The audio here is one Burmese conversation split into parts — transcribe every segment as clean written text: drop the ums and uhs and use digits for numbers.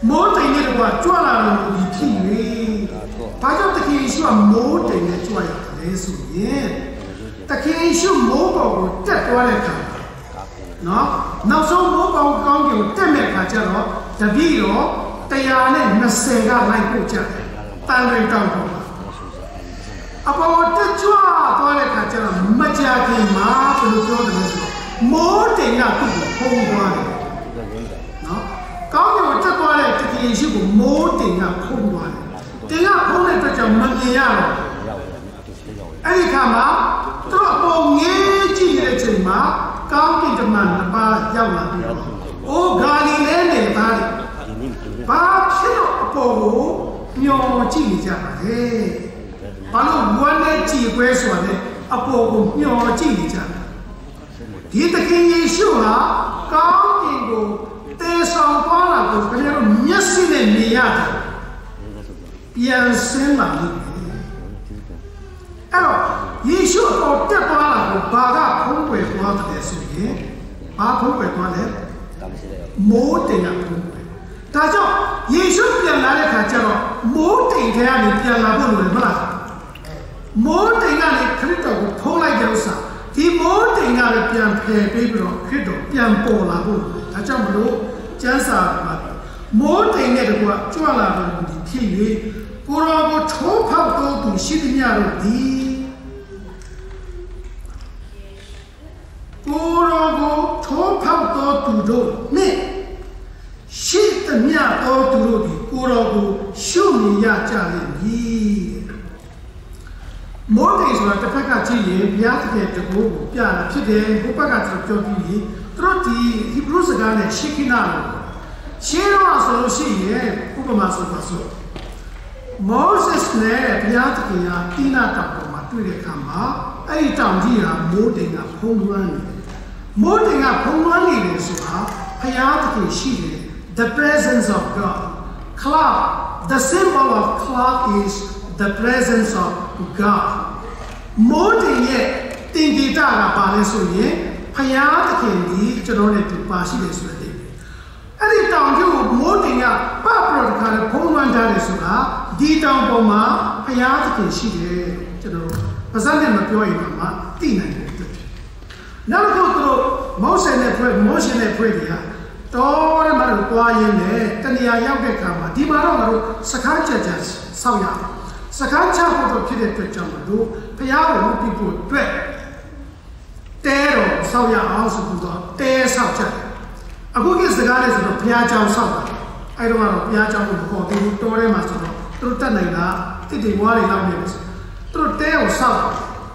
more than it was Joanna will be king. Part of the king issue more than the joy of the day. The king issue more that one. No, now so more about you, Temek Pajaro, the Viro, Tayane, Nasega, like Pucha, Tanry Town. About the joy, toilet Pajaro, Majaki, Mark, and more than that home one. No? Có nhiều chất qua này thì cái sự của mô tình là không qua này tiếng là không này phải chồng mất gì à ấy khả má tức là bộ nghe chi này chừng má cao kỳ tầm nàn là ba giao là đi ô gà đi lên này ta đi ba khi nó bộ nhỏ chi này chả thế ba lúc quan này chỉ quay xuống này bộ nhỏ chi này chả thì cái gì sự là cao kỳ của Te sang qua là của cái này nhất sinh này mì à, biến sinh là gì? Alo, Giêsu ở Te qua là của ba cái không quay qua cái gì? Ba không quay qua đấy, mô tình là không quay. Ta cho Giêsu biến lại cái gì đó, mô tình thế này biến lại bao nhiêu lần? Mô tình này Kitô của phong lại điều sao? Thì mô tình này biến phê bây giờ Kitô biến bỏ lại bao nhiêu? Ta cho mìnhรู้chân sa mà mỗi tình này được cho là được thì thì cô ra có chốt phao tôi tụi xin nhà rồi đi cô ra có chốt phao tôi tụi rồi nè xin nhà tôi tụi rồi thì cô ra có siêu nhà trả lại đi mỗi tình rồi tập cái gì vậy bây giờ thì cái cô bây giờ thì cái cô bắt cái cho cái gì rồi thì Hebrew cái này Shekinah Shekinah số gì vậy cũng mà số số Moses này bây giờ thì cái tina tập mà tôi để làm mà ấy trong gì là mỗi tình là không đoán mỗi tình là không đoán gì đấy số bây giờ thì cái gì the presence of God cloud the symbol of cloud is the presence of God mỗi tình này tình gì ta là bao nhiêu số vậy bây giờ thì cái cho nó để tụi ba sĩ để số đấy anh đi tàu chứ mỗi tình à ba pro thì cái phong văn ra để số đó đi tàu bao mà bây giờ thì cái sĩ để cho nó bây giờ nên màပြောgì mà tin này được nào có tụi Moses này phải đi à đó là mà được qua yên này cái này giao cái cam mà đi mà nó rồi sắc khăn chả sao ya sắc khăn chả có được cái để cho mà đủ bây giờ một cái bộ tuyệt té rồi sao ya áo sụp đó té sao chả à cái gì cái này rồi bia cháo sao ai đó mà bia cháo cũng có thì tôi đấy mà rồi tôi này là thì ngoài này làm gì tôi té ở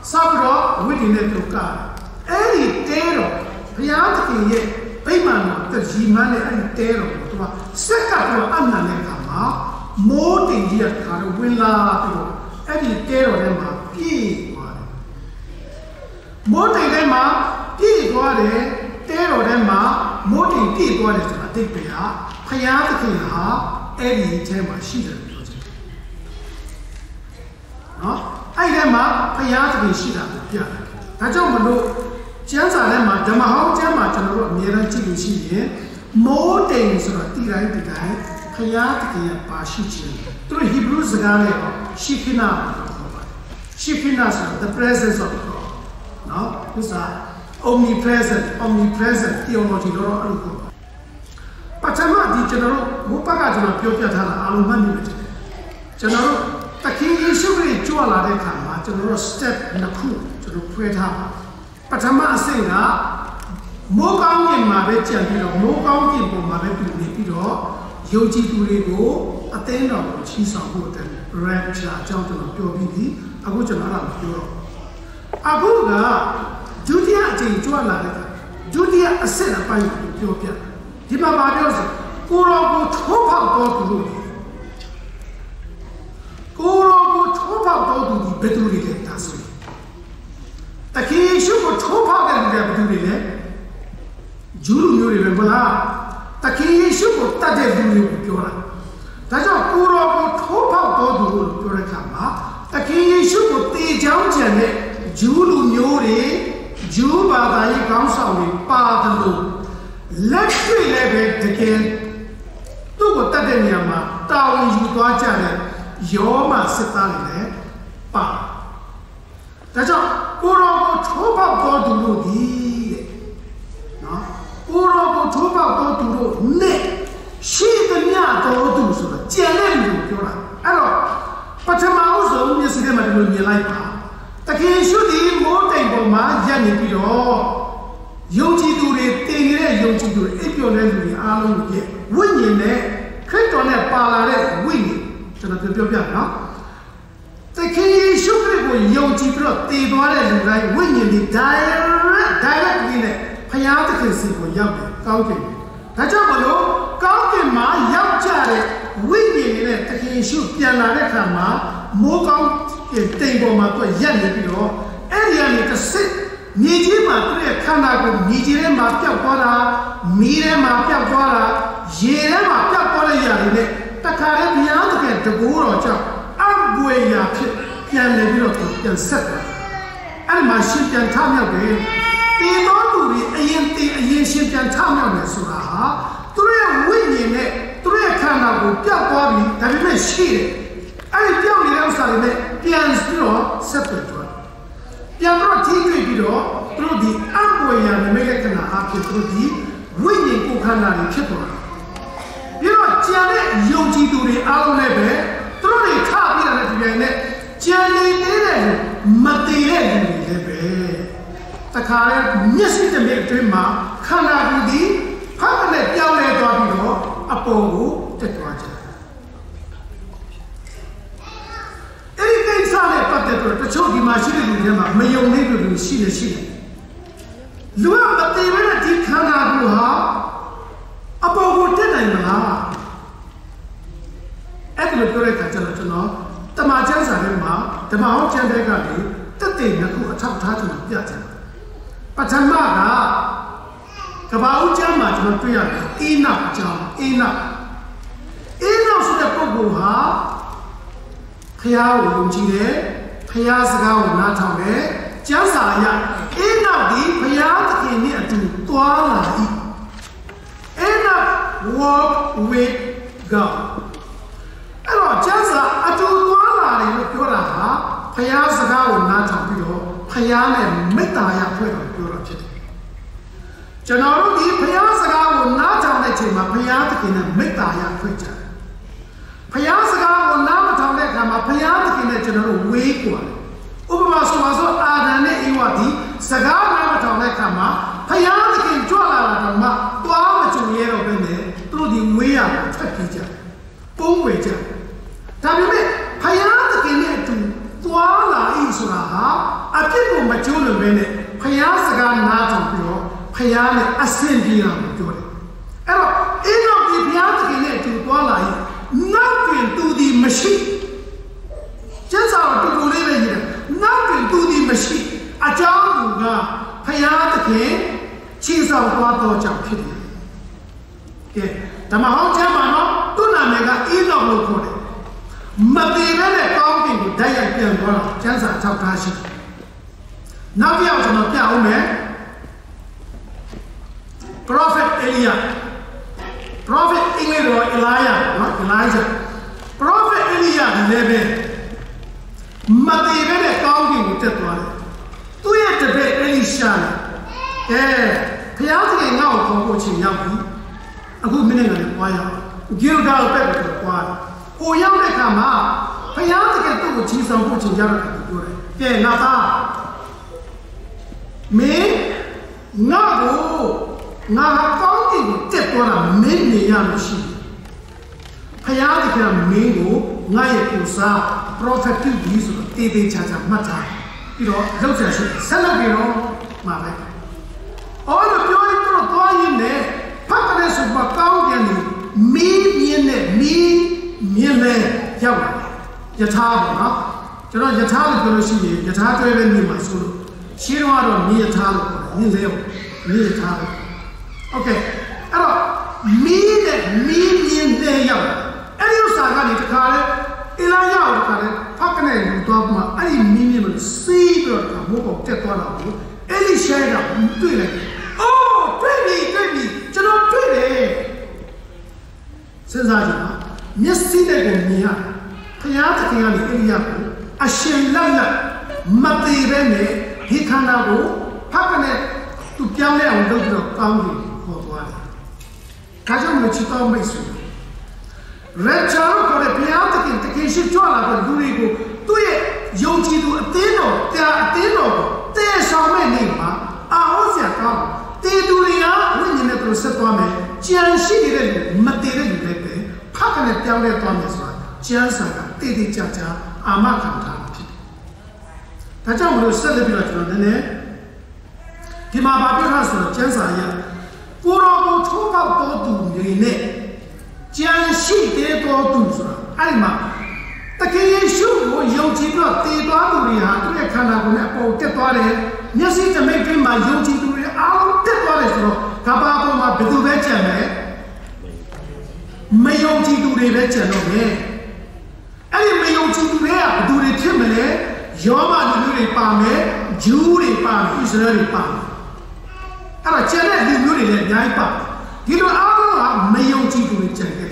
sao đó với đi này tôi cả ấy té rồi bia thì cái bây mà cái gì mà này anh té rồi tôi mà sẽ cả tôi ăn này cả mà mỗi tình gì cả rồi quên là tôi ấy té rồi đấy mà কি mỗi tình đấy mà đi qua đấy té rồi đấy mà mỗi tình đi qua đấy cho nó thích bây giờ bây giờ thì cái là ấy thế mà xí được nó ấy đấy mà bây giờ thì xí được bây giờ ta cho mình đâu chẳng sao đấy mà chúng mà học chẳng mà cho nó nhiều lần chỉ được xí nhé mỗi tình rồi đi lại bây giờ thì cái là ba xí chứ tôi Hebrew cái này Shekinah the presence of God no this is omnipresent theology đó anh cô bắt chăm mà đi cho nó một bác cái nó biểu hiện thành là alumni vậy cho nó ta khi Giêsu Christ chúa là để làm mà cho nó step na khu cho nó quay tham bắt chăm mà xem là mỗi công nhân mà về chuyện gì đó mỗi công nhân cũng mà về tụi này cái đó yêu chi tụi này có attain đó chỉ sao có thể rapture trong cho nó biểu hiện aku cho nó làm điều aku là Judea chỉ cho là Judea sẽ là phải điều kiện thì mà bà điều gì cô lo cô thốt phao to tụi cô lo cô thốt phao to tụi biết tụi đi ta rồi ta khi số cô thốt phao cái gì biết tụi đi juru nhiều đi bên là ta khi số cô ta để tụi điပြောlà ta cho cô lo cô thốt phao to tụiပြောlà cả mà ta khi Giêsu của tê giáo chuyện này juru nhiều đi juru bà ta ấy cảm sao đi ba thằng đồ lết truy lệ về thực hiện tôi có တတ်တဲ့နေရာမှာတာဝန်ယူသွားကြတဲ့ယောမစစ်သားတွေလည်းပါဒါကြောင့်ကိုရောကိုထိုးပေါက်တော်သူတို့ဒီတဲ့နော်ကိုရောကိုထိုးပေါက်တော်သူတို့နဲ့ရှိသမျှတော်သူဆိုတော့ကြံတဲ့လူပြောတာအဲ့တော့ပထမဦးဆုံးမျက်စိထဲမှာဒီလိုမြင်လိုက်ပါတခင်ရှုသည်မိုးတိမ်ပေါ်မှာရပ်နေပြီးတော့ယုံကြည်သူတွေတည်နေတဲ့ယုံကြည်သူတွေအိပ်ပျော်တဲ့လူတွေအားလုံးရဲ့ဝိညာဉ်နဲ့ခရစ်တော်နဲ့ပါလာတဲ့ဝိညာဉ်ကျွန်တော်ပြောပြနော်တခင်ယေရှုခရစ်ကိုယုံကြည်ပြီးတော့တည်သွားတဲ့လူတိုင်းဝိညာဉ်တွေ direct နဲ့ဖျားသခင်စီကိုရောက်တယ်ကောင်းကင်ဒါကြောင့်မလို့ကောင်းကင်မှာရောက်ကြတဲ့ဝိညာဉ်တွေနဲ့တခင်ယေရှုပြန်လာတဲ့အခါမှာမိုးကောင်းတိမ်ပေါ်မှာသူရက်နေပြီးတော့အဲ့ဒီကနေတစ်စစ်မြေကြီးမှာသူ့ရဲ့ခန္ဓာကိုမြေကြီးထဲမှာပျောက်သွားတာမီးထဲမှာပျောက်သွားတာရေထဲမှာပျောက်သွားတဲ့ຢာတွေနဲ့တခါတည်းဘုရားသခင်တကူတော်ကြောင့်အဘွေရာဖြစ်ပြန်လေပြီးတော့ပြန်ဆက်တယ်အဲ့ဒီမှာရှင်ပြန်ထမြောက်တယ်တည်တော်သူတွေအရင်ရှင်ပြန်ထမြောက်တယ်ဆိုတာဟာသူ့ရဲ့ဝိညာဉ်နဲ့သူ့ရဲ့ခန္ဓာကိုပျောက်သွားပြီဒါပေမဲ့ရှိတယ်အဲ့ဒီပျောက်နေတဲ့ဥစ္စာတွေနဲ့ပြန်ပြီးတော့ဆက်ပြသွားပြန်တော့ထိတွေ့ပြီးတော့သူတို့ဒီအဘွေရာနမိတ်လက္ခဏာအဖြစ်သူတို့ဒီဝိညာဉ်ကိုယ်ခန္ဓာတွေဖြစ်သွားပြီးတော့ကြံတဲ့ယုံကြည်သူတွေအားလုံးလည်းပဲသူတို့တွေထပြီးတဲ့ဒီပိုင်းနဲ့ကြံနေနေတဲ့မတည်တဲ့လူတွေလည်းပဲတခါလဲမျက်စိတစ်မိနစ်အတွင်းမှာခန္ဓာကိုယ်ဒီဖတ်တဲ့ပြောင်းလဲသွားပြီးတော့အပေါ်ကိုတက်သွားကြတယ်အဲ့ဒီကိစ္စနဲ့ပတ်သက်ပြီးတချို့ဒီမှာရှိတဲ့လူတွေမှာမယုံသေးတဲ့လူရှိတယ်လူကမတည်ဘဲနဲ့ဒီခန္ဓာကိုယ်ဟာအပေါ်ကိုတက်နိုင်မလားအဲ့ဒီလိုပြောတဲ့အခါကျတော့ကျွန်တော်တမန်ကျမ်းစာထဲမှာဓမ္မဟောင်းကျမ်းထဲကနေတက်တဲ့နှစ်ခုအထောက်ထားကျွန်တော်ပြချင်တယ်ပထမကကဘာဦးကျမ်းမှာကျွန်တော်တွေ့ရတယ်အေးနောက်ကျမ်းအေးနောက်ဆိုတဲ့ပုဂ္ဂိုလ်ဟာဖျားကိုယုံကြည်တယ်ဖျားစကားကိုနားထောင်တယ်ကျမ်းစာအရအေးနောက်ဒီဖျားသခင်နဲ့အတူသွားလာ၏အေးနောက် walk with God အဲ့တော့ကျမ်းစာအတူသွားလာတယ်လို့ပြောတာဟာဖျားစကားကိုနားထောင်ပြီးတော့ဖျားနဲ့မေတ္တာရဖွဲ့တော်ပြောတာဖြစ်တယ်ကျွန်တော်တို့ဒီဖျားစကားကိုနားထောင်တဲ့ချိန်မှာဖျားသခင်နဲ့မေတ္တာရဖွဲ့ကြတယ်ဖျားစကားကိုနားမထောင်တဲ့အခါမှာဖျားသခင်နဲ့ကျွန်တော်တို့ဝေးကွာဥပမာဆိုပါစို့အာဒံနဲ့ဧဝဒီစကားနားမထောင်တဲ့အခါမှာဖျားသခင်ကြွလာတာတော့မှသွားမကြုံရတော့ဘဲနဲ့သူတို့ဒီဝေးရကိုထွက်ပြေးကြတယ်ပုံဝေကြတယ်ဒါပေမဲ့ဖယားသခင်နဲ့အတူသွားလာ၏ဆိုတာဟာအပြစ်ကိုမကျိုးလို့ပဲနဲ့ဖယားစကားနားထောင်ပြီးတော့ဖယားနဲ့အဆင်ပြေတာကိုပြောတယ်အဲ့တော့အင်းတော်ဒီဖယားသခင်နဲ့အတူသွားလာ၏နောက်တွင်သူဒီမရှိကျမ်းစာတော်တူလေးပဲရေးတယ်နောက်တွင်သူဒီမရှိအကြောင်းကဖယားသခင်ခြေဆောင်သွားတော့ကြောင့်ဖြစ်တယ်ကဲဓမ္မဟောင်းကျမ်းမှာတော့သူ့နာမည်ကအင်းတော်လို့ခေါ်တယ်မတည်ပဲနဲ့ကောင်းကင်ကိုဓာတ်ရိုက်ပြန်သွားတော့ကျမ်းစာထောက်ထားရှိနောက်ပြောက်ကျွန်တော်ပြအောင်မယ် Prophet Elijah Prophet အင်္ဂလိပ်တော် Elijah နော် Elijah Prophet Elijah လည်းပဲမတည်ပဲနဲ့ကောင်းကင်ကိုတက်သွားတယ်သူ့ရဲ့တပည့် Elisha ကဲဘုရားသခင်ငါ့ကိုခေါ်ဖို့ချိန်ရောက်ပြီအခုမိနစ်နဲ့ပွားရအောင် Gilgal ဘက်ကိုပွားတယ်ဟိုရောက်တဲ့အခါမှာဘုရားသခင်သူ့ကိုကြီးဆောင်ဖို့ချိန်ရတော့တယ်ပြောတယ်ကဲငါသားမင်းငါကိုငါကောင်းကင်ကိုတက်သွားတာမင်းနေရလို့ရှိတယ်ဘုရားသခင်မင်းကိုငါရဲ့ကိုယ်စား prophet ပြုပြီးဆိုတော့တေးသေးချာချာမှတ်ထားပြီးတော့လောက်ဆက်ရှိဆက်လုပ်ပြီးတော့မှာပဲအော်လို့ပြောရင်တော့သွားရင်းနဲ့ဖတ်တဲ့ဆိုပါကောင်းပြန်နေမင်းမြင်နဲ့မင်းမြင်လဲရောက်လာတယ်ယထာပေါ့နော်ကျွန်တော်ယထာလို့ပြောလို့ရှိရင်ယထာတွဲပဲမြင်မှာဆိုလို့ရှင်းတော့မြင်ယထာလို့ပြောတယ်မြင်လဲမြင်ယထာလို့โอเคအဲ့တော့မင်းနဲ့မင်းမြင်တဲ့ရောက်အဲ့ဒီဥစ္စာကနေတခါလဲအီလာရောက်တခါလဲဖတ်ကနေလူတော့မှအဲ့ဒီမင်းမြင်လို့စီးပြီးတော့ဘိုးပေါ်တက်သွားတာကိုအဲ့ဒီရှဲကတွေ့လိုက်အိုးတွေ့ပြီကျွန်တော်တွေ့တယ်စဉ်းစားကြည့်နော် Messine Gumia, Payat King a shin lala, Matirene, Hikanago, Pakane, to Piane and Dr. Pounding for one. Kajam Chita Mason. Red Charo for the Piat in Takeshi Jola, but Durigo, do it, Yoji to Ateno, they are Ateno, they are Shaman, Ahosiaka, they do the art, when you never set on it, Jan Shi, Material, Pakane Piane Thomas, Jan Saga, Teddy Chacha. Amakam Tajam will celebrate on the name. Kimababi has a Jansaya. Puro Topa Bodu, the name. Jan Shi de Bodu, Alma. The King should go Yoji blood, the Baduria, to a Kanabuna, or Tepare. Yasi to make him my Yoji to the out Tepare, Kababo, Bedu Vecchia, Mayoji to the Vecchia, any may you do there, do the Timele, Yoma do the Pame, Judy Pam, Israeli Pam. And a channel you really let Yaipa. You know, Allah may you do the channel.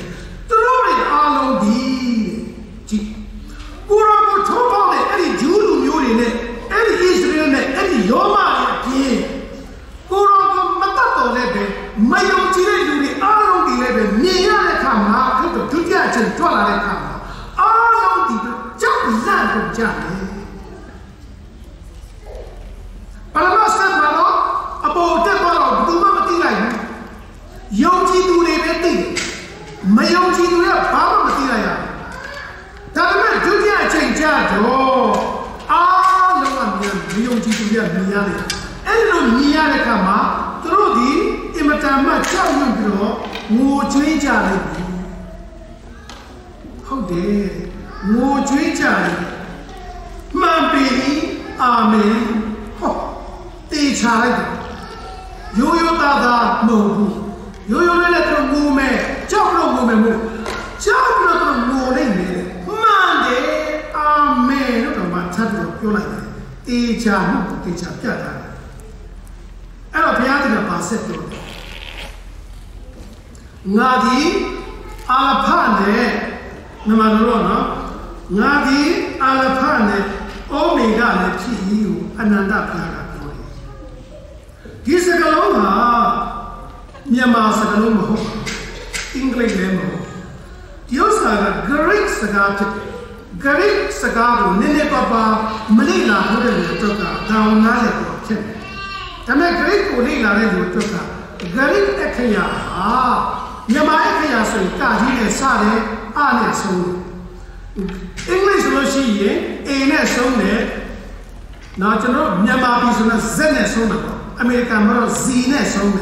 To know it all on the Pura Topa, any Judu Yuri, any Israel, any Yoma again. Pura Matato Lebe, may you do the all on the level, near the Kama, to get and Tola Kama. Jump Johnny. But I must say, about that, do not be like Yoji do the betting. Mayoji do a power material. That do the change. Oh, no one Yoji do the Miali. And no Miali Kama, through the Imatama Chamu, more change. How dare no change. Mambi, Amen. Oh, they child. You Dada, no. You let them move me. Chapel woman. Chapel morning. Monday, Amen. Look at my title. You like it. Teacher, Piata. And a piano passet. Nadi, Alapane, Namarona, Nadi, Alapane. Omega P.U. Ananda Piara. This is a Galoma, Myanmar Sagaloma, English Lemo. Yosa, Greek Sagat, Greek Sagaru, Nene Papa, Malila, Toka, down Nale, Tame Greek Ulila, Toka, Greek Ekaya, Yama Ekaya, so Kaji, Sade, Ane Song. English Roshi, A Song, not to know, Yama is on a Zene Song, American Zene Song.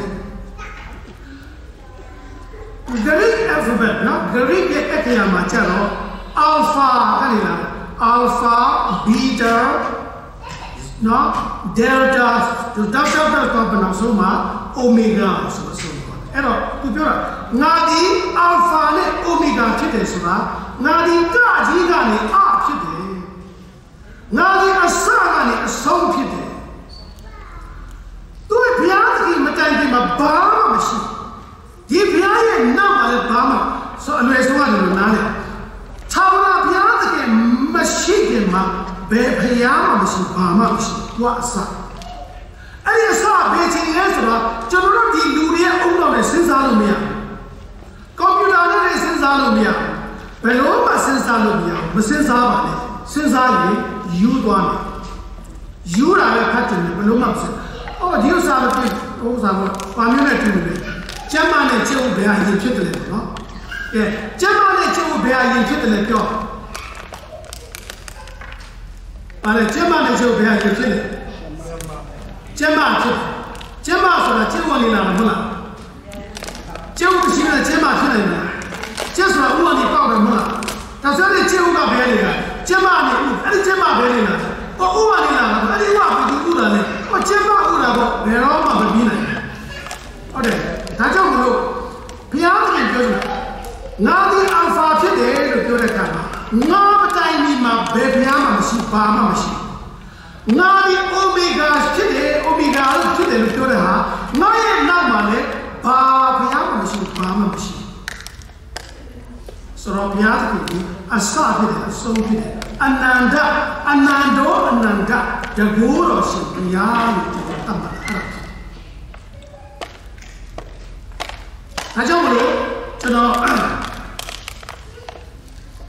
Greek alphabet, not Greek Ekayama Channel, Alpha, Beta, no, Delta, to Delta, Soma, Omega, so Ero, to Nadi, Alpha, Omega, Chitesura. Nadi Gaji Gani Archide Nadi Asagani Assaulted. Do a piano in Matangima Bama machine. Deep Piano number Bama, so unless one in Nana. Tawna Piano machine, Be Piano machine, Bama machine, what's up? And you saw Betty Ezra, General Luria Uno, Sinzalumia. Computer Sinzalumia. Pero Sinzalumia, Sinzali, you want it. You are a pattern, Beloma. Oh, you saw the community. German Joe Bear in Chitlet, no? Yeah, German Joe Bear in Chitlet. And a German Joe Bear in Chitlet. German for a German in Amula. Joe is a German. Just like one about the Mula. That's only Jema Belina, Jema, and Jema Belina, or Umanina, and you want to do that, or Jema Ura, Veroma Babina. Okay, Tajamu, Piano, Nadi Alpha today, the Durakama, no time in my baby Bama machine. Nadi Omega today, Omega today, the Duraha, no, not money, Bama machine, Bama machine. So, ဆိုတော့ဘုရားသခင်ကအစဖြစ်တယ်အဆုံးဖြစ်တယ်အနန္တအနန္တောအနန္တတကူတော်ရှင်ဘုရားလို့ကျွန်တော်သတ်မှတ်ထားတာဒါကြောင့်မလို့ကျွန်တော်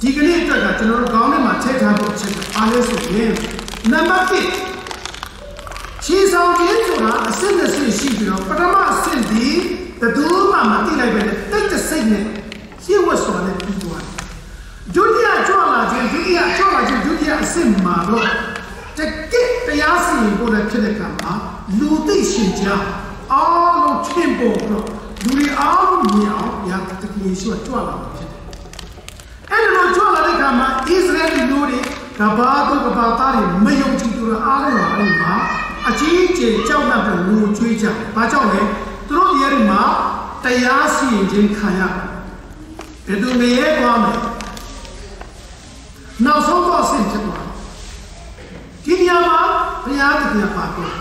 ဒီကနေ့အတွက်ကကျွန်တော်တို့ခေါင်းထဲမှာထည့်ထားဖို့အချက်အားလဲဆိုရင်နံပါတ်1ရှင်းဆောင်ခြင်းဆိုတာအစစ်နဲ့ရှိပြီးတော့ပထမအဆင့်ဒီဘယ်သူမှမသိလိုက်ပဲတိတ်တဆိတ်နဲ့ရှင်းဝတ်ဆိုတာနဲ့ပြီးသွားဒုတိယကြွလာခြင်းဒုတိယအဆင့်မှာတော့တကယ့်တရားစီရင်ဖို့လည်းဖြစ်တဲ့ကံမှာလူသိရှင်ကြားအားလုံးထင်ပေါ်တော့လူတွေအားလုံးမြင်အောင်ဘုရားတကယ်ရှိကြွလာမှာဖြစ်တယ်အဲ့လိုကြွလာတဲ့ကံမှာဣသရေလလူတွေကဘာတို့ကဘာသားတွေမယုံကြည်သူတွေအားလုံးဟာအဲ့မှာအကြီးကျယ်ကြောက်လန့်ပြီးငိုကြွေးကြ။ဘာကြောင့်လဲ။သူတို့ဒီအဲ့ဒီမှာတရားစီရင်ခြင်းခံရ။ဘယ်သူငရဲသွားမလဲ။နောက်ဆုံးတော့ဆင့်ဖြစ်သွား။ဒီနေရာမှာဘုရားသခင်ပါတော့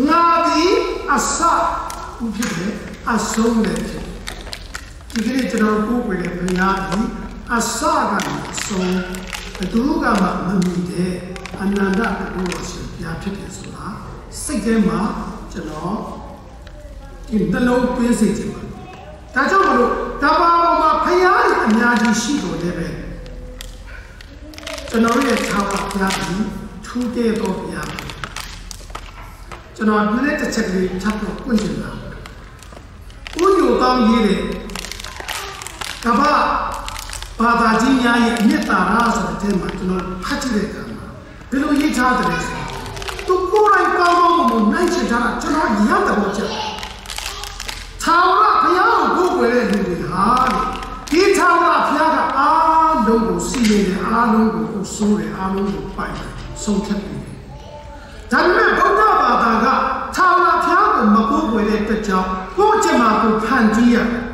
ငါသည်အစဥဖြစ်တယ်အဆုံးလည်းဖြစ်တယ်။ဒီကနေ့ကျွန်တော်ကိုယ်ကိုယ်လည်းဘုရားသည်အစကနေအဆုံးဘယ်သူကမှမမြင်တဲ့အနန္တဘုရားရှင်ဘုရားဖြစ်တယ်ဆိုတာစိတ်ထဲမှာကျွန်တော်ဒီနှလုံးသွင်းစေချင်ပါတယ်။ဒါကြောင့်မလို့တဘာပေါ်မှာဖျားရအများကြီးရှိတော်လည်းပဲကျွန်တော်ရဲ့သာဝဘုရားကြီးထူးတဲ့တော်ဘုရားကျွန်တော်ဒီနေ့တစ်ချက်ကလေးထပ်တော့တွေ့ချင်တာ။ဦးညိုကောင်းရေးတဲ့ကဘာဘာသာကြီးများရဲ့အနှစ်သာရဆိုတဲ့ထဲမှာကျွန်တော်ဖတ်ကြည့်တဲ့အခါမှာဘယ်လိုရေးထားတယ်ဆိုသူကိုယ်တိုင်ကောင်းကောင်းမွန်နိုင်ချင်တာကျွန်တော်ရတဲ့ချက်သာဝရဘုရားကိုကိုယ်ွယ်တဲ့လူတွေဟာဒီသာဝရဘုရားကအားလုံးကိုစီရင်တယ်အားလုံးကိုဆိုးတယ်အားလုံးကိုပိုင်တယ်ဆုံးဖြတ်တယ်ဒါပေမဲ့ဗုဒ္ဓဘာသာကသာဝရဘုရားကိုမကိုယ်ွယ်တဲ့အတွက်ကြောင့်ကိုယ့်ချက်မှာကိုဖန်တီးရတယ်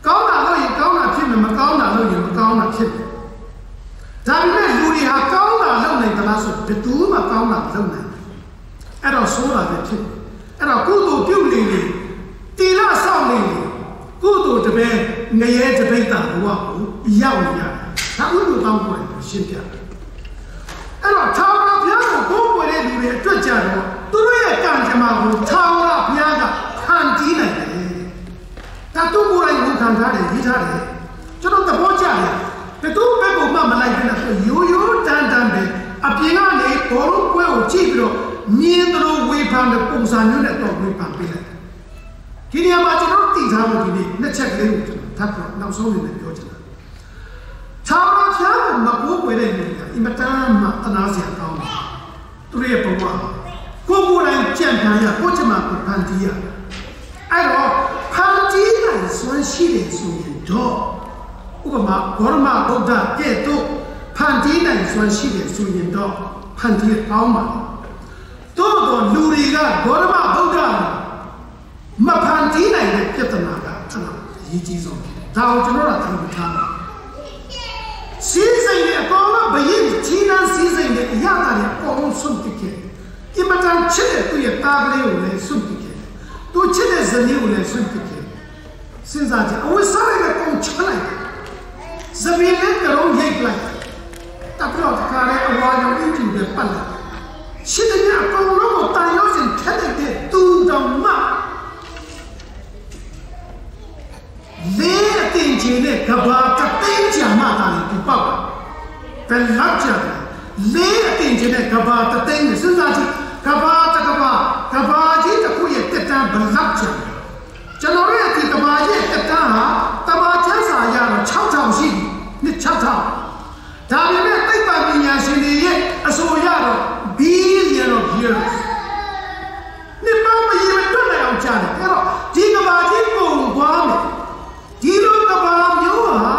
ကောင်းတာလို့ရင်ကောင်းတာဖြစ်မယ်မကောင်းတာလို့ရင်မကောင်းတာဖြစ်တယ်ဒါပေမဲ့လူတွေဟာကောင်းတာလုပ်နိုင်သလားဆိုဘယ်သူမှကောင်းတာမလုပ်နိုင်ဘူးအဲ့တော့ဆိုးတာပဲဖြစ်တယ်အဲ့တော့ကုသိုလ်ပြုနေလေတီလဆောင်နေလေကုသိုလ်တပည့်ငရဲတပိတ်တာဘဝကိုရောက်နေရတယ်ဒါဥပ္ပတောင်းပေါ်တယ်ရှင်းပြအဲ့တော့သာဝရဘုရားကိုကိုယ်ွယ်တဲ့လူတွေအတွက်ကြတော့သူတို့ရဲ့ကံကြမ္မာကိုသာဝရဘုရားကဖန်တီးနိုင်တယ်ဒါသူကိုယ်တိုင်ဝန်ခံထားတယ်ရေးထားတယ်ကျွန်တော်သဘောကျတယ်ဘယ်သူဘက်ကိုမှမလိုက်ဘူးလားရိုးရိုးတန်းတန်းပဲအပြင်ကနေဘောလုံးပွဲကိုကြည့်ပြီးတော့မြင်တယ်ဝေဖန်တဲ့ပုံစံမျိုးနဲ့တော့ဝေဖန်ပေးလိုက်ဒီနေရာမှာကျွန်တော်တည်ထားလို့ဒီနေ့နှစ်ချက်ကလေးကိုကျွန်တော်ထပ်ပြီးနောက်ဆုံးနေပြောချင်တာသာဝရဘုရားကိုမကိုးကွယ်တဲ့လူတွေကအင်မတန်မှတနာစရာကောင်းတယ်သူတို့ရဲ့ဘဝကိုယ်ကိုယ်တိုင်ကြံ့ခံရကိုယ့်ချက်မှာကိုဖန်တီးရအဲ့တော့ဖန်တီးနိုင်စွမ်းရှိတယ်ဆိုရင်တော့ဥပမာဂေါရမဗုဒ္ဓကဲ့သို့ဖန်တီးနိုင်စွမ်းရှိတယ်ဆိုရင်တော့ဖန်တီးကောင်းပါတော့လူတွေကဂေါရမဗုဒ္ဓမဖန်တီးနိုင်တဲ့ပြဿနာကကျွန်တော်အရေးကြီးဆုံးဒါကိုကျွန်တော်ကသတိထားပါစီးစိမ်နဲ့အကောင်ကဘယင်းကြီးနှန်းစီးစိမ်နဲ့အရာတာနဲ့အကောင်လုံးဆုံးပြခဲ့ဒီမတန်ချစ်တဲ့သူ့ရဲ့တာကလေးကိုလည်းဆုံးပြခဲ့သူချစ်တဲ့ဇနီးကိုလည်းဆုံးပြခဲ့စဉ်းစားကြအဝိစားရတဲ့ကောင်ချလိုက်ဇမီးနဲ့ကတော့ရိတ်လိုက်တပ်တော့တခါနဲ့အဝါရောင်အင်းကျူပဲပတ်လိုက်ရှိတဲ့အကောင်လုံးကိုတန်ရုံးစင်ထက်တဲ့သူတော်မှလေးအတင်ချင်းနဲ့ကဘာတသိန်းချာမှတာလေဒီပေါ့ဘယ်လောက်ချာလေးအတင်ချင်းနဲ့ကဘာတသိန်းနဲ့စဉ်းစားကြည့်ကဘာကြီးတစ်ခုရဲ့တက်တန်းဘယ်လောက်ချာကျွန်တော်ရဲ့ဒီကဘာရဲ့တက်တန်းဟာတဘာချမ်းစာရတော့6000ရှိပြီနှစ်6000ဒါပေမဲ့သိပ္ပံပညာရှင်တွေရဲ့အဆိုရတော့ billion of years နှစ်ပေါင်းမရေမတွက်နိုင်အောင်ကြားတယ်အဲ့တော့ဒီကဘာကြီးပုံသွားမယ်ဒီလိုကဘာမျိုးဟာ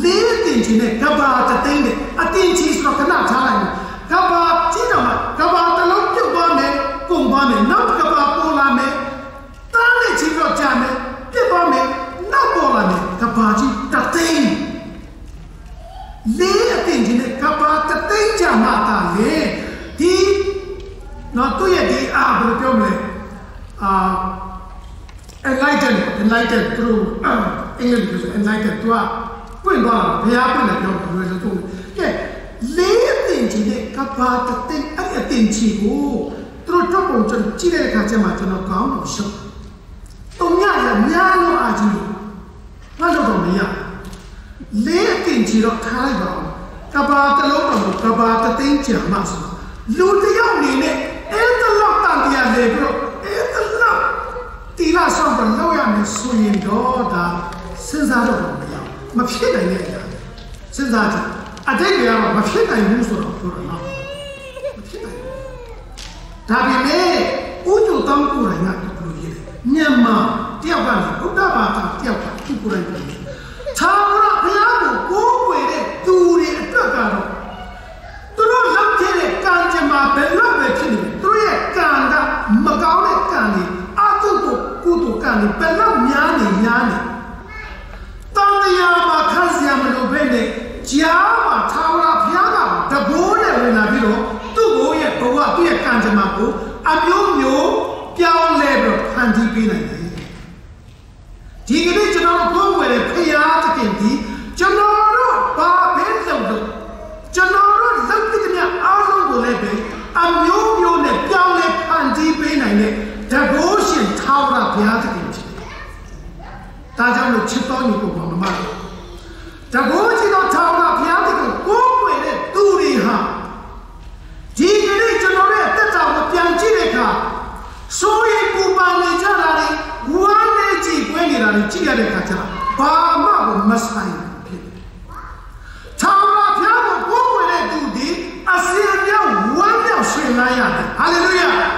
လေးတင်ချင်တဲ့ကဘာတသိန်းနဲ့အတင်ချီဆိုတော့ခဏထားလိုက်မယ်ကဘာကြီးတော့ကဘာတစ်လုံးပြုတ်သွားမယ်ကုန်သွားမယ်နောက်ကဘာပေါ်လာမယ်တန်းနဲ့ချီတော့ကြာမယ်ပြတ်သွားမယ်နောက်ပေါ်လာမယ်ကဘာကြီးတသိန်းလေးအတင်ချင်တဲ့ကဘာတသိန်းကြာမှတာလေဒီနော်သူ့ရဲ့ဒီဘယ်လိုပြောမလဲenlightened through English enlightened သူက Quên đó bây giờ quên là nhau người là tôi cái lấy tiền chỉ để các bạn tập tiền anh tiền chỉ của tôi cho bọn chân chỉ để cả cho mà cho nó có một số tông nhà là nhà nó à chứ nó đâu có mấy à lấy tiền chỉ đó khai vào các bạn tập lâu rồi các bạn tập tiền chỉ mà sao lưu thì nhau này nè em tập lâu tăng tiền để bro em tập lâu thì là sao mà lâu ya mình suy nghĩ đó đã sinh ra đâu mấy à mà phía này nè sinh ra chứ à đây cái mà phía này muốn số đó nó phía này đặc biệt này u chỗ tăng cụ này ngắt cụ gì nhưng mà tiêu cái này cũng đã bảo tăng tiêu cái cụ này thao ra bây giờ cụ quay đấy tu đi tất cả rồi tôi nói lắm thế này càng chỉ mà bên lắm về thế này tôi nói càng đã mà cao này càng này à tu càng này bên lắm nhà này tăng cái mà khăn gì mà nó bên này giá mà thao ra phía nào đã bố này về là biết đó tu bố ye bố à tu ye càng chỉ mà bố à nhiều kéo lên rồi hành đi bên này thì cái này cho nó bố về để phải ra cái tiền gì cho nó đó ba bên lâu được cho nó đó lâu cái này áo lông của lên bên à nhiều này kéo lên hành đi bên này đã bố xin thao ra phía cái tiền gì ta cho nó chip to như của mà đã bố chỉ nó thao ra phía cái cố quay để tu đi ha thì cái này cho nó đấy tất cả một tiền chỉ để cả số ít cụ bà này cho ra đi quan này chỉ quay đi ra đi chỉ để cả cho ba mà cũng mất sai thao ra phía cái cố quay để tu đi asian nhau quan nhau xuyên lại à hallelujah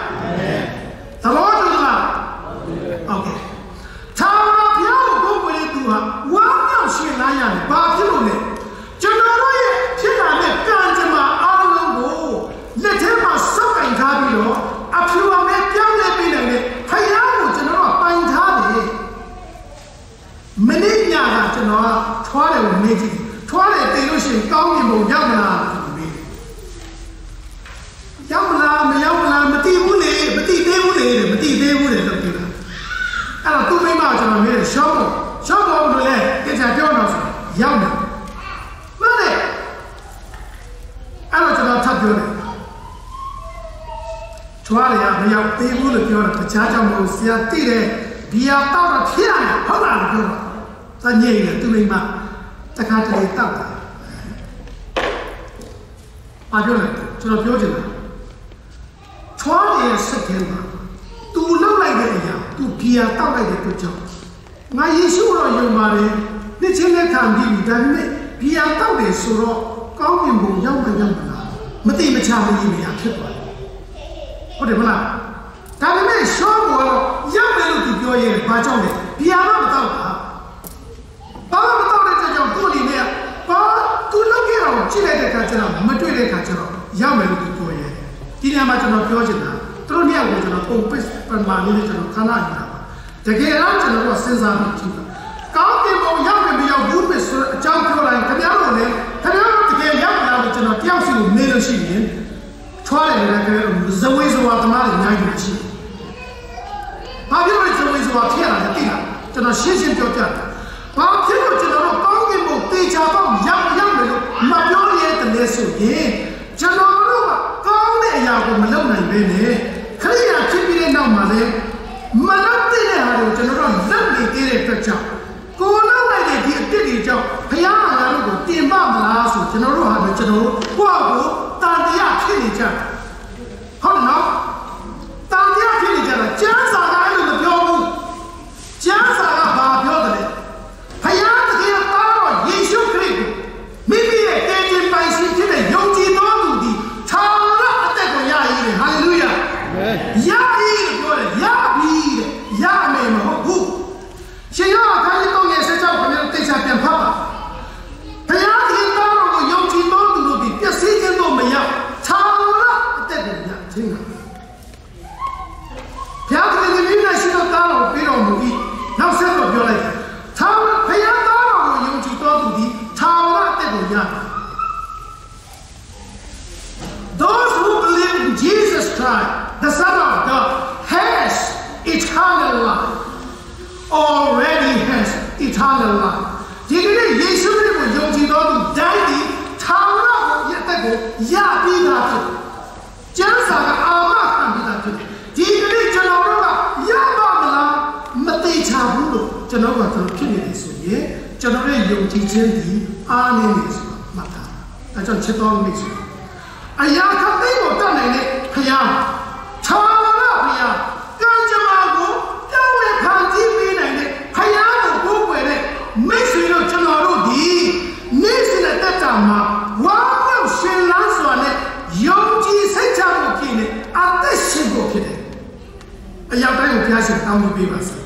tao nói được là ok thao ra phía cái cố quay để tu ha quan nhau xuyên lại à ba cái luôn này cho nó nói thế là này càng chỉ mà ăn lông bố để thế mà sắp cảnh thà đi đó à phiêu mà mẹ kéo lên bên này hay lắm một cho nó là bánh thà đi mình đi nhà là cho nó thoát được một mấy gì thoát được từ lúc sinh cao như một nhau là mà ti vũ lệ mà ti tê vũ lệ được chưa à là tôi mới bảo cho nó nghe sao rồi lệ cái trả cho nó nhau nữa mà này à là cho nó thắp vô này thoát được à bây giờ tê vũ lệ cho nó trả cho một xe ti đấy bia tao là thiên không làm được ta nhảy là tôi mới bảo ta khai cho nó tao à vô này cho nó vô chừng thoát được sự kiện mà tu lâu lại cái gì tu bia tao lại cái chỗ ngay Giêsu rồi dùng mà đấy nên trên cái thằng gì đó này bia tao để số đó có những bộ nhau mà tìm mà chả gì mà thiết vậy có thể mà làm cái này số bộ nhau này lúc tu chơi gì ba trong này bia nó mà tao để cho tu đi này tu lâu cái rồi chỉ để cái cái nào mà chơi để cái nào nhau này lúc tu chơiที่นี่มาจนเราပြောချင်တာသူတို့เนี่ยကိုကျွန်တော်ပုံပစ်ပမာလေးနဲ့ကျွန်တော်ခဏနေတာပါတကယ်တော့ကျွန်တော်ကစဉ်းစားပြီးကြည့်တာကောင်းကင်ဘုံရောက်နေပြီးဘူးပစ်ဆိုအကြောင်းပြောလိုက်ခင်ဗျားတို့လည်းခင်ဗျားတို့တကယ်ရောက်လာလို့ကျွန်တော်တယောက်စီကိုမေးလို့ရှိရင်ထွားတယ်လည်းပြောဇဝေဇဝါသမားတွေအများကြီးရှိဘာဖြစ်လို့ဇဝေဇဝါဖြစ်ရတာလဲသိလားကျွန်တော်ရှင်းရှင်းပြောပြတယ်ဘာဖြစ်လို့ကျွန်တော်တို့ကောင်းကင်ဘုံတေချာပေါ့ရောက်နေလို့မပြောရတဲ့လေဆိုရင်ကျွန်တော်တို့ကကောင်းတဲ့အရာကိုမလုပ်နိုင်ပဲနဲ့ခရိယာဖြစ်ပြီးတဲ့နောက်မှာလည်းမလုပ်တဲ့ဟာကိုကျွန်တော်တို့လုပ်နေသေးတဲ့အတွက်ကြောင့်ကိုယ်လုပ်လိုက်တဲ့ဒီအစ်စ်တွေကြောင့်ဘုရားဘာသာတို့ကိုတင်ပမလားဆိုကျွန်တော်တို့ဟာကျွန်တော်တို့ကိုယ့်ကိုတာတရားဖြစ်နေကြတယ်ဟုတ်တယ်နော်တာတရားဖြစ်နေကြတာကျမ်းစာကအဲ့လိုမပြောဘူးကျမ်းစာကဘာပြောတယ်လဲဘုရားတကယ်သားတော်ယေရှုခရစ်ကိုမိမိရဲ့ကယ်တင်ပိုင်ရှင်ဖြစ်တဲ့ယုံကြည်သောသူဒီထာဝရအသက်ကိုရရည်ဟာလေလုယာရပြီပြောတယ်ရပြီတဲ့ရမယ်မဟုတ်ဘူးရှင်ရောခါကြီးတော့ရဲ့ဆက်ကြောက်ခင်ဗျားတိတ်ချပြန်ဖတ်ပါဘုရားသခင်သားတော်ကိုယုံကြည်သောသူတို့ဒီပျက်စီးခြင်းတို့မရောက်ထာဝရအသက်ကိုရခြင်းကဘုရားသခင်ဒီနေ့ရှိသောသားတော်ပြီးတော်မူ၏နောက်ဆက်တော့ပြောလိုက်ထာဝရဘုရားသားတော်ကိုယုံကြည်သောသူဒီထာဝရအသက်ကိုရThose who believe in Jesus Christ, the Son of God, has eternal life. Already has eternal life. ဒီကနေ့ယေရှုခရစ်ကို Yabida. Jansaga Ama Hamida. Tigri Janova, Yabamala, Mate Chabulo, Janova to Kidneys. Generate your teaching, Arnis Mata. I don't check on this. I am coming or done in it. Hayam. Tawabia. Ganjamago. Yawe Panti in it. Hayam go with it. Makes you know Janarudi. Needs in a Tetama. Wow, she lands on it. Yogi Sechamo Kine. At this Shibo Kine. I am going to pass it down to be myself.